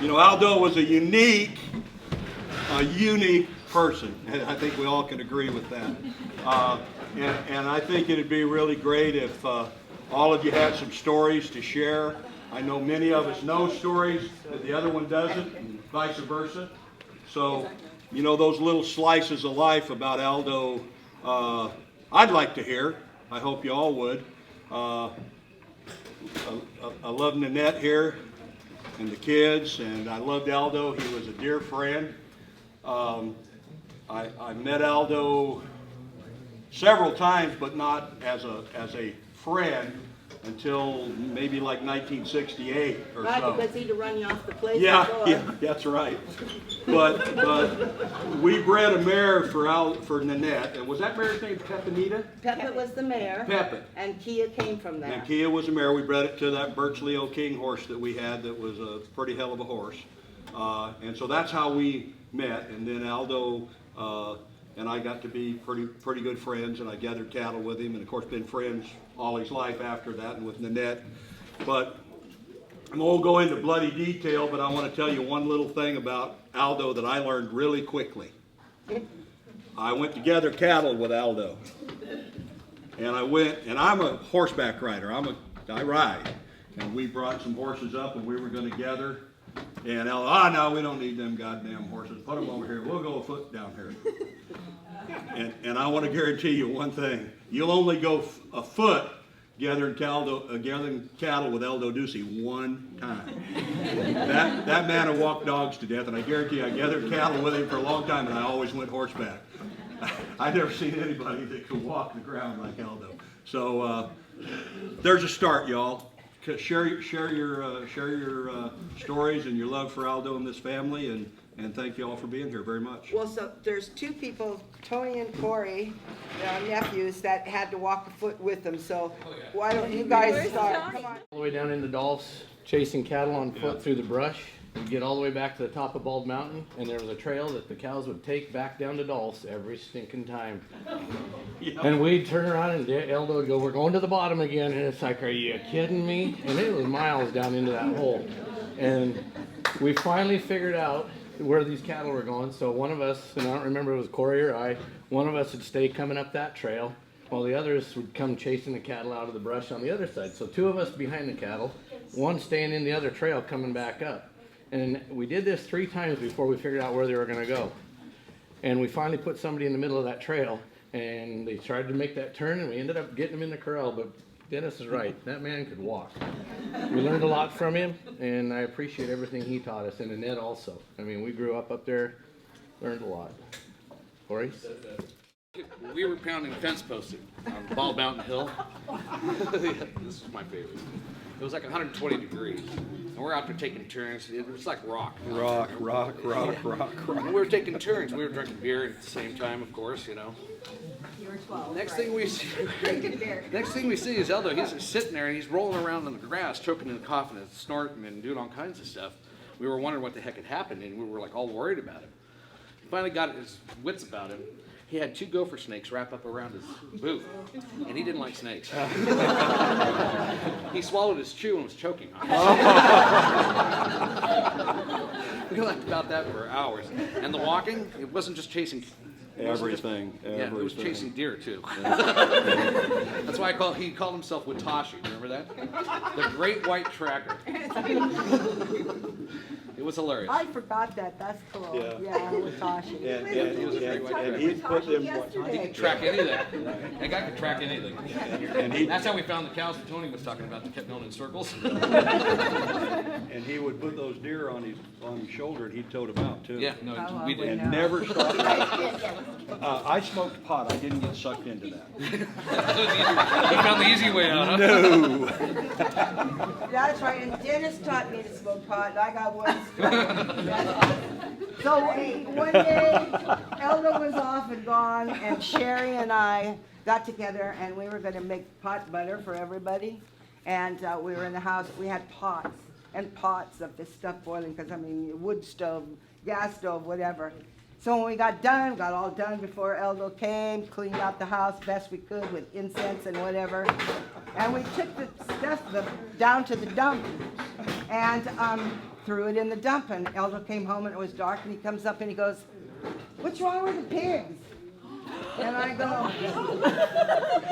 You know, Aldo was a unique person, and I think we all can agree with that. And I think it'd be really great if all of you had some stories to share. I know many of us know stories that the other one doesn't, and vice versa. So, you know, those little slices of life about Aldo, I'd like to hear. I hope you all would. I love Nanette here and the kids, and I loved Aldo. He was a dear friend. I met Aldo several times, but not as a friend until maybe like 1968 or right, so. because he'd run you off the place. Yeah, that's right. But we bred a mare for Nanette, and was that mare's name Pepinita? Peppa was the mare. Peppa. And Kia came from that. And Kia was a mare. We bred it to that Birch Leo King horse that we had that was a pretty hell of a horse. And so that's how we met. And then Aldo and I got to be pretty good friends, and I gathered cattle with him, and of course been friends all his life after that, and with Nanette. But I won't go into bloody detail, but I want to tell you one little thing about Aldo that I learned really quickly. I went to gather cattle with Aldo, and I'm a horseback rider. I ride, and we brought some horses up, and we were going to gather. And Aldo, no, we don't need them goddamn horses. Put them over here. We'll go afoot down here. And I want to guarantee you one thing: you'll only go afoot gathering cattle with Eldo Dusi one time. That man will walk dogs to death, and I guarantee I gathered cattle with him for a long time, and I always went horseback. I've never seen anybody that could walk the ground like Eldo. So there's a start, y'all. Share your stories and your love for Aldo and this family, and thank you all for being here very much. Well, so there's two people, Tony and Corey, our nephews, that had to walk afoot with them. So why don't you guys start? Come on. All the way down into Dolph's, chasing cattle on foot through the brush. We'd get all the way back to the top of Bald Mountain, and there was a trail that the cows would take back down to Dolph's every stinking time. And we'd turn around and Eldo would go, "We're going to the bottom again." And it's like, "Are you kidding me?" And it was miles down into that hole. And we finally figured out where these cattle were going. So one of us, and I don't remember if it was Corey or I, one of us would stay coming up that trail, while the others would come chasing the cattle out of the brush on the other side. So two of us behind the cattle, one staying in the other trail coming back up. And we did this 3 times before we figured out where they were going to go. And we finally put somebody in the middle of that trail, and they tried to make that turn, and we ended up getting them in the corral. But Dennis is right. That man could walk. We learned a lot from him, and I appreciate everything he taught us, and Annette also. I mean, we grew up there, learned a lot. Corey? We were pounding fence posts on Bald Mountain Hill. This is my favorite. It was like 120 degrees, and we're out there taking turns. It was like rock. Rock. And we were taking turns. We were drinking beer at the same time, of course, you know. You were 12. Next thing we see is Eldo. He's sitting there and he's rolling around in the grass, choking and coughing and snorting and doing all kinds of stuff. We were wondering what the heck had happened, and we were like all worried about him. He finally got his wits about him. He had 2 gopher snakes wrapped up around his boot, and he didn't like snakes. He swallowed his chew and was choking on it. We laughed about that for hours. And the walking, it wasn't just chasing. Everything. Yeah, it was chasing deer too. That's why he called himself Watashi. Remember that? The Great White Tracker. It was hilarious. I forgot that. That's cool. Yeah, Watashi. And he'd put them. He could track anything. That guy could track anything. And that's how we found the cows that Tony was talking about that kept going in circles. And he would put those deer on his shoulder, and he'd tote them out too. Yeah, no, we didn't. And never stopped. I smoked pot. I didn't get sucked into that. He found the easy way out, huh? No. That's right. And Dennis taught me to smoke pot, and I got one. So one day, Eldo was off and gone, and Sherry and I got together, and we were going to make pot butter for everybody. And we were in the house. We had pots and pots of this stuff boiling, because, I mean, wood stove, gas stove, whatever. So when we got all done before Eldo came, cleaned out the house best we could with incense and whatever. And we took the stuff down to the dump. And threw it in the dump, and Eldo came home and it was dark, and he comes up and he goes, "What's wrong with the pigs?" And I go,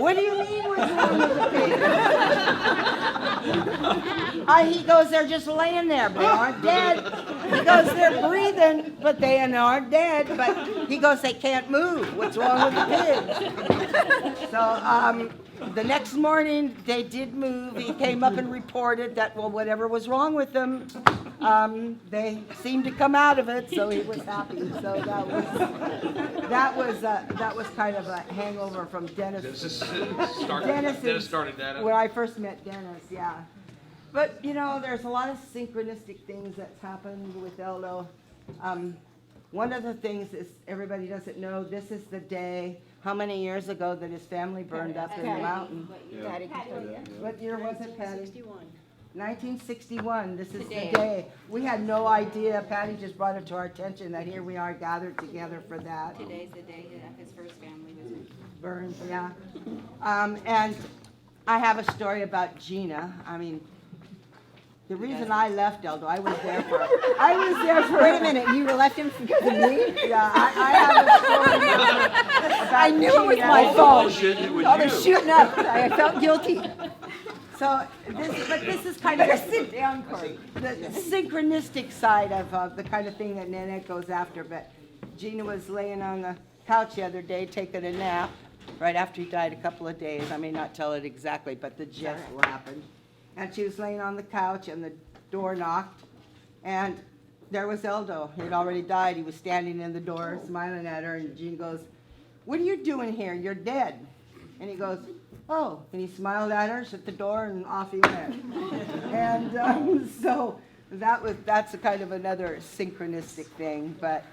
"What do you mean what's wrong with the pigs?" He goes, "They're just laying there, but they aren't dead." He goes, "They're breathing, but they aren't dead." But he goes, "They can't move. What's wrong with the pigs?" So the next morning, they did move. He came up and reported that, well, whatever was wrong with them, they seemed to come out of it, so he was happy. So that was kind of a hangover from Dennis. Dennis started that. When I first met Dennis, yeah. But, you know, there's a lot of synchronistic things that's happened with Eldo. One of the things is, everybody doesn't know, this is the day, how many years ago, that his family burned up in the mountain. What year was it, Patty? 1961. This is the day. We had no idea. Patty just brought it to our attention that here we are gathered together for that. Today's the day that his first family was Burned, yeah. And I have a story about Gina. I mean, the reason I left Eldo, I was there for. Wait a minute, you left him because of me? Yeah, I have a story about I knew it was Gina. my fault. Bullshit, it was All the you. shooting up, I felt guilty. So, this is kind of Sit down, Corey. the synchronistic side of the kind of thing that Nanette goes after. But Gina was laying on the couch the other day taking a nap right after he died a couple of days. I may not tell it exactly, but the gist what happened. And she was laying on the couch and the door knocked, and there was Eldo. He had already died. He was standing in the door smiling at her, and Gina goes, "What are you doing here? You're dead." And he goes, "Oh," and he smiled at her, shut the door, and off he went. And so that's a kind of another synchronistic thing. But,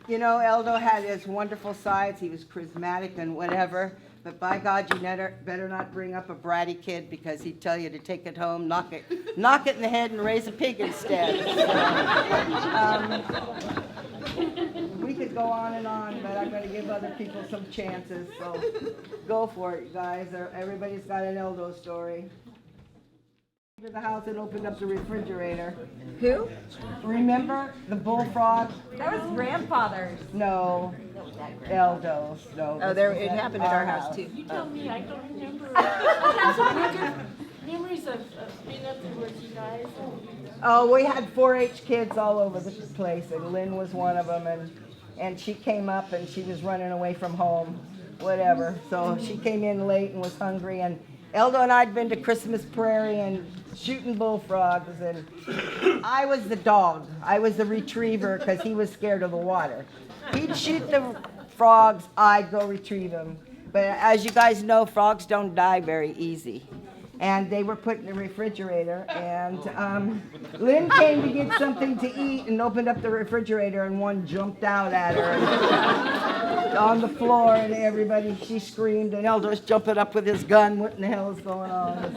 you know, Eldo had his wonderful sides. He was charismatic and whatever. But by God, you better not bring up a bratty kid, because he'd tell you to take it home, knock it in the head, and raise a pig instead. We could go on and on, but I'm going to give other people some chances. So go for it, you guys. Everybody's got an Eldo story. To the house and opened up the refrigerator. Who? Remember the bullfrog? That was grandfather's. No, Eldo. No. Oh, there, it happened at our house too. You tell me, I don't remember. I have some really good memories of being up there with you guys. Oh, we had 4-H kids all over the place, and Lynn was one of them, and she came up and she was running away from home, whatever. So she came in late and was hungry, and Eldo and I'd been to Christmas Prairie and shooting bullfrogs, and I was the dog. I was the retriever, because he was scared of the water. He'd shoot the frogs, I'd go retrieve them. But as you guys know, frogs don't die very easy. And they were put in the refrigerator, and Lynn came to get something to eat and opened up the refrigerator, and one jumped out at her on the floor, and everybody, she screamed, and Eldo's jumping up with his gun. What in the hell is going on?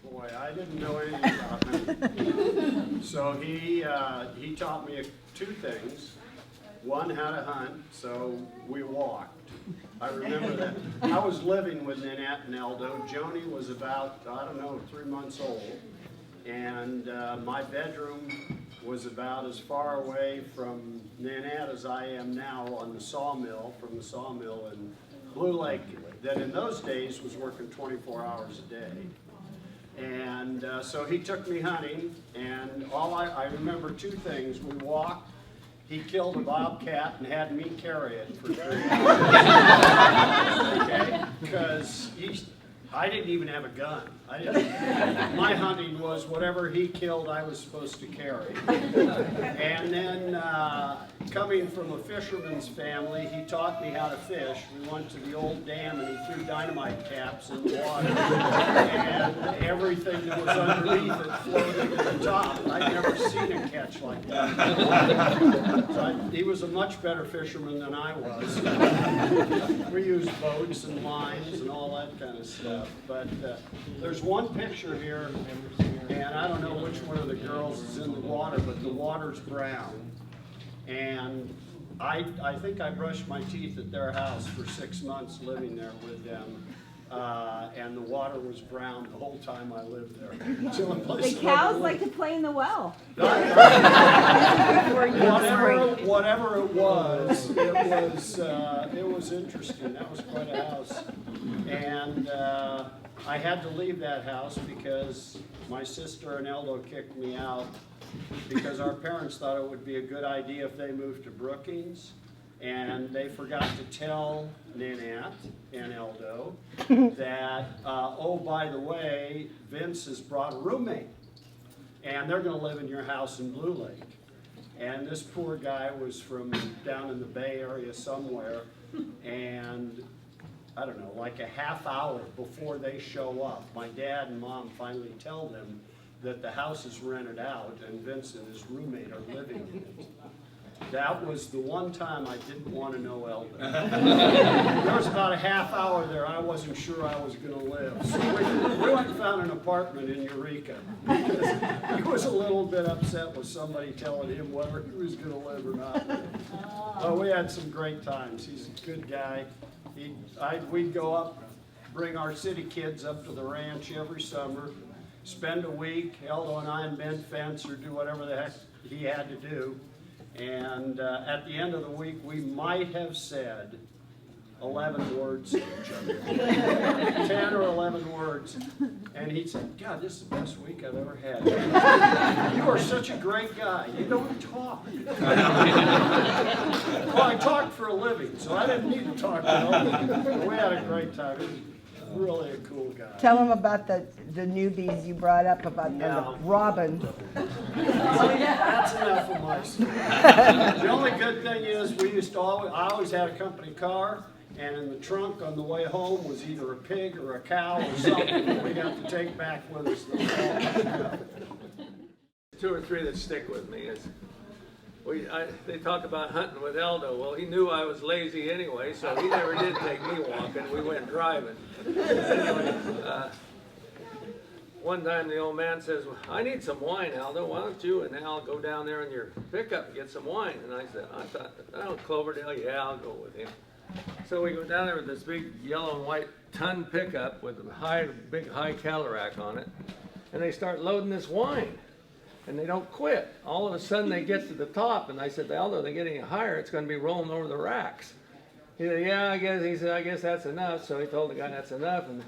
Boy, I didn't know anything about him. So he taught me two things. One, how to hunt, so we walked. I remember that. I was living with Nanette and Eldo. Joni was about, I don't know, 3 months old. And my bedroom was about as far away from Nanette as I am now on the sawmill, from the sawmill in Blue Lake, that in those days was working 24 hours a day. And so he took me hunting, and I remember two things. We walked. He killed a bobcat and had me carry it for 3 hours. Okay? Because I didn't even have a gun. My hunting was whatever he killed, I was supposed to carry. And then, coming from a fisherman's family, he taught me how to fish. We went to the old dam and he threw dynamite caps in the water. And everything that was underneath it floated to the top. I'd never seen a catch like that. So he was a much better fisherman than I was. We used boats and lines and all that kind of stuff. But there's one picture here, and I don't know which one of the girls is in the water, but the water's brown. And I think I brushed my teeth at their house for 6 months living there with them. and the water was brown the whole time I lived there. It's the only place The I've ever cows lived. like to play in the well. Whatever it was interesting. That was quite a house. And I had to leave that house because my sister and Eldo kicked me out because our parents thought it would be a good idea if they moved to Brookings. And they forgot to tell Nanette and Eldo that, oh, by the way, Vince has brought a roommate. And they're gonna live in your house in Blue Lake. And this poor guy was from down in the Bay Area somewhere, and I don't know, like a half hour before they show up, my dad and mom finally tell them that the house is rented out and Vince and his roommate are living in it. That was the one time I didn't want to know Eldo. There was about a half hour there I wasn't sure I was going to live. So we went and found an apartment in Eureka because he was a little bit upset with somebody telling him whether he was going to live or not. But we had some great times. He's a good guy. We'd go up, bring our city kids up to the ranch every summer, spend a week, Eldo and I, and mend fence or do whatever the heck he had to do. And at the end of the week, we might have said 11 words to each other. 10 or 11 words. And he said, God, this is the best week I've ever had. You are such a great guy. You don't talk. Well, I talk for a living, so I didn't need to talk to him. We had a great time. He was really a cool guy. Tell them about the newbies you brought up about the robin. That's enough of my story. The only good thing is I always had a company car, and in the trunk on the way home was either a pig or a cow or something that we got to take back with us. Two or three that stick with me is they talk about hunting with Eldo. Well, he knew I was lazy anyway, so he never did take me walking. We went driving. Anyway, one time the old man says, well, I need some wine, Eldo. Why don't you and Al go down there in your pickup and get some wine? And I thought, oh, Cloverdale, yeah, I'll go with him. So we go down there with this big yellow and white ton pickup with a big high Cadillac on it, and they start loading this wine. And they don't quit. All of a sudden they get to the top, and I said, Eldo, they're getting higher, it's going to be rolling over the racks. He said, yeah, he said, I guess that's enough. So he told the guy that's enough, and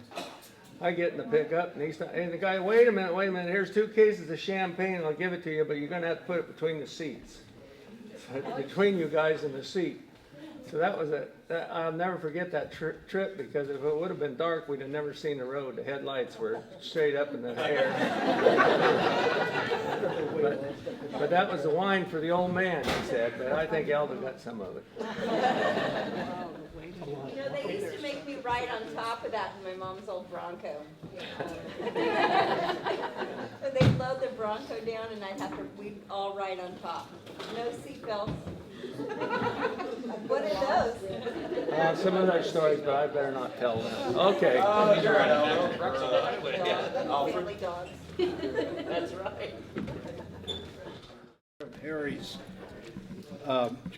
I get in the pickup, and the guy, wait a minute, here's 2 cases of champagne, I'll give it to you, but you're going to have to put it between the seats. Between you guys in the seat. So that was I'll never forget that trip, because if it would have been dark, we'd have never seen the road. The headlights were straight up in the air. but that was the wine for the old man, he said, but I think Eldo got some of it. You know, they used to make me ride on top of that in my mom's old Bronco. So they'd load the Bronco down, and we'd all ride on top. No seatbelts. What are those? Some of those stories, but I better not tell them. Okay. Oh, you're right, Eldo. Family dogs. That's right. Harry's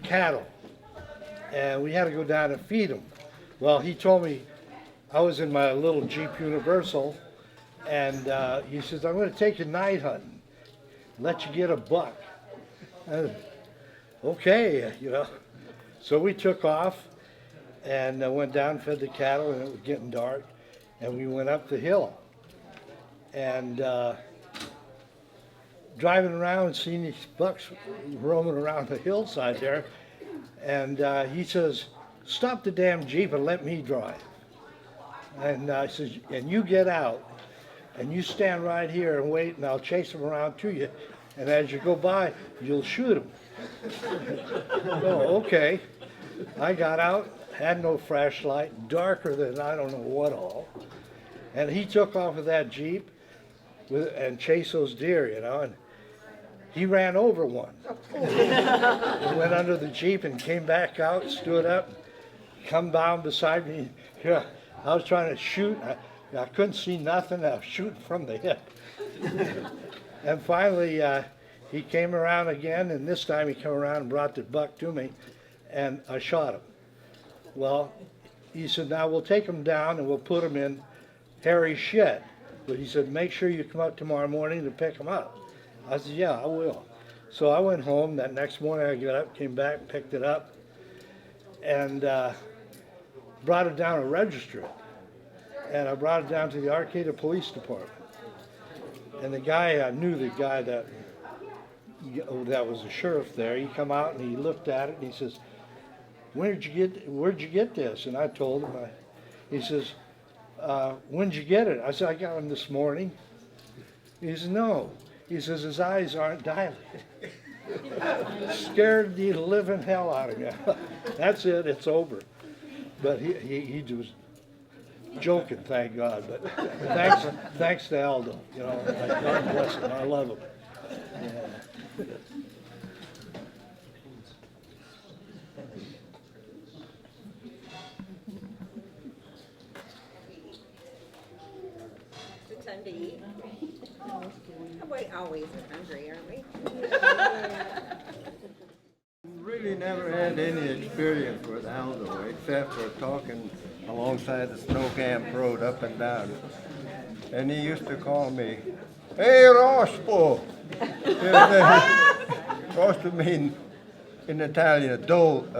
cattle, and we had to go down and feed them. Well, he told me, I was in my little Jeep Universal, and he says, I'm going to take you night hunting, let you get a buck. And, okay, you know. So we took off and went down, fed the cattle, and it was getting dark, and we went up the hill. And driving around and seeing these bucks roaming around the hillside there, and he says, stop the damn Jeep and let me drive. And I says, and you get out, and you stand right here and wait, and I'll chase them around to you, and as you go by, you'll shoot them. Oh, okay. I got out, had no flashlight, darker than I don't know what all, and he took off with that Jeep and chased those deer, you know, and he ran over one. He went under the Jeep and came back out, stood up, come down beside me. Yeah, I was trying to shoot. I couldn't see nothing. I was shooting from the hip. And finally, he came around again, and this time he came around and brought the buck to me, and I shot him. Well, he said, now we'll take them down and we'll put them in Harry's shed. But he said, make sure you come up tomorrow morning to pick them up. I said, yeah, I will. So I went home. That next morning I got up, came back, picked it up, and brought it down to register it. And I brought it down to the Arcata Police Department. And the guy, I knew the guy that was the sheriff there. He come out and he looked at it and he says, where'd you get this? And I told him. He says, when'd you get it? I said, I got him this morning. He says, no. He says, his eyes aren't dilated. Scared the living hell out of me. That's it, it's over. But he was joking, thank God. But thanks to Eldo. You know, God bless him. I love him. Yeah. Good time to eat. We always are hungry, aren't we? Really never had any experience with Eldo except for talking alongside the snow camp road up and down. And he used to call me, "Hey, Rospo!" Rospo means in Italian a toad,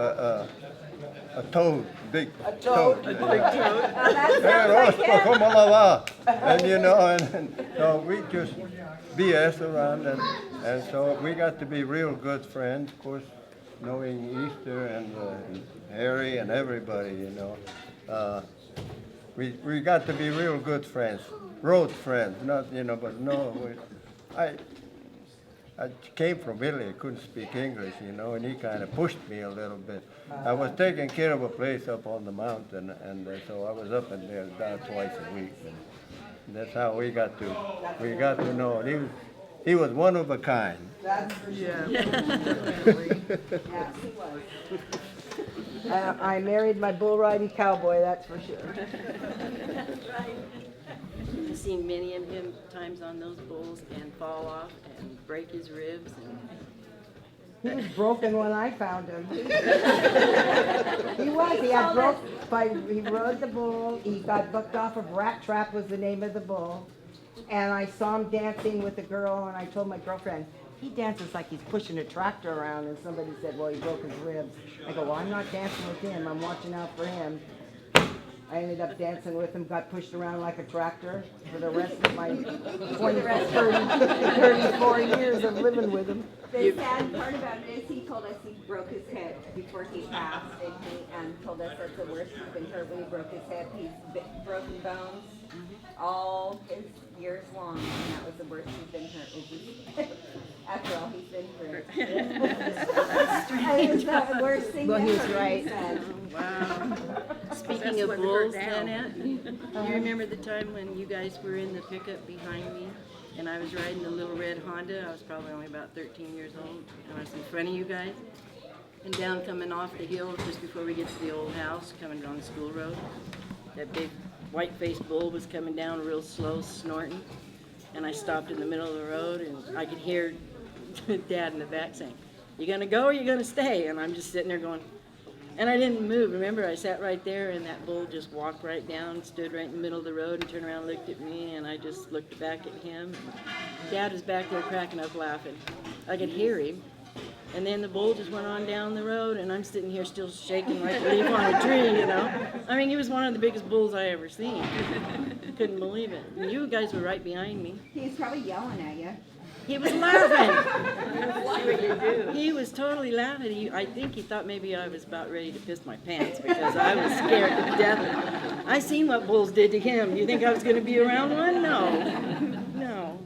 big toad. Big toad. Hey, Rospo, come la va? And you know, and so we just BS around, and so we got to be real good friends, of course, knowing Easter and Harry and everybody, you know. We got to be real good friends, road friends, not, you know, but no, I came from Italy, I couldn't speak English, you know, and he kind of pushed me a little bit. I was taking care of a place up on the mountain, and so I was up in there about twice a week. And that's how we got to know. And he was one of a kind. That's for sure. Definitely. Yes, he was. I married my bull riding cowboy, that's for sure. I've seen many of him times on those bulls and fall off and break his ribs. He was broken when I found him. He was. He had broke. He rode the bull. He got booked off of Rat Trap was the name of the bull. And I saw him dancing with a girl, and I told my girlfriend, he dances like he's pushing a tractor around. And somebody said, well, he broke his ribs. I go, well, I'm not dancing with him. I'm watching out for him. I ended up dancing with him, got pushed around like a tractor for the rest of my 34 years of living with him. The sad part about it is he told us he broke his hip before he passed, and told us that's the worst he's been hurt when he broke his hip. He's broken bones all his years long, and that was the worst he's been hurt. After all he's been through. It was the worst thing Well, he was ever, right. he said. Wow. Speaking of bulls, Annette, you remember the time when you guys were in the pickup behind me and I was riding the little red Honda? I was probably only about 13 years old, and I was in front of you guys. And down coming off the hill just before we get to the old house, coming down the school road, that big white-faced bull was coming down real slow, snorting. And I stopped in the middle of the road, and I could hear Dad in the back saying, "You gonna go or you gonna stay?" And I'm just sitting there going, and I didn't move. Remember, I sat right there, and that bull just walked right down, stood right in the middle of the road, and turned around and looked at me, and I just looked back at him. Dad was back there cracking up laughing. I could hear him. And then the bull just went on down the road, and I'm sitting here still shaking like a leaf on a tree, you know. I mean, he was one of the biggest bulls I ever seen. Couldn't believe it. And you guys were right behind me. He's probably yelling at you. He was laughing. He was totally laughing. I think he thought maybe I was about ready to piss my pants because I was scared to death. I seen what bulls did to him. You think I was going to be around one? No. No.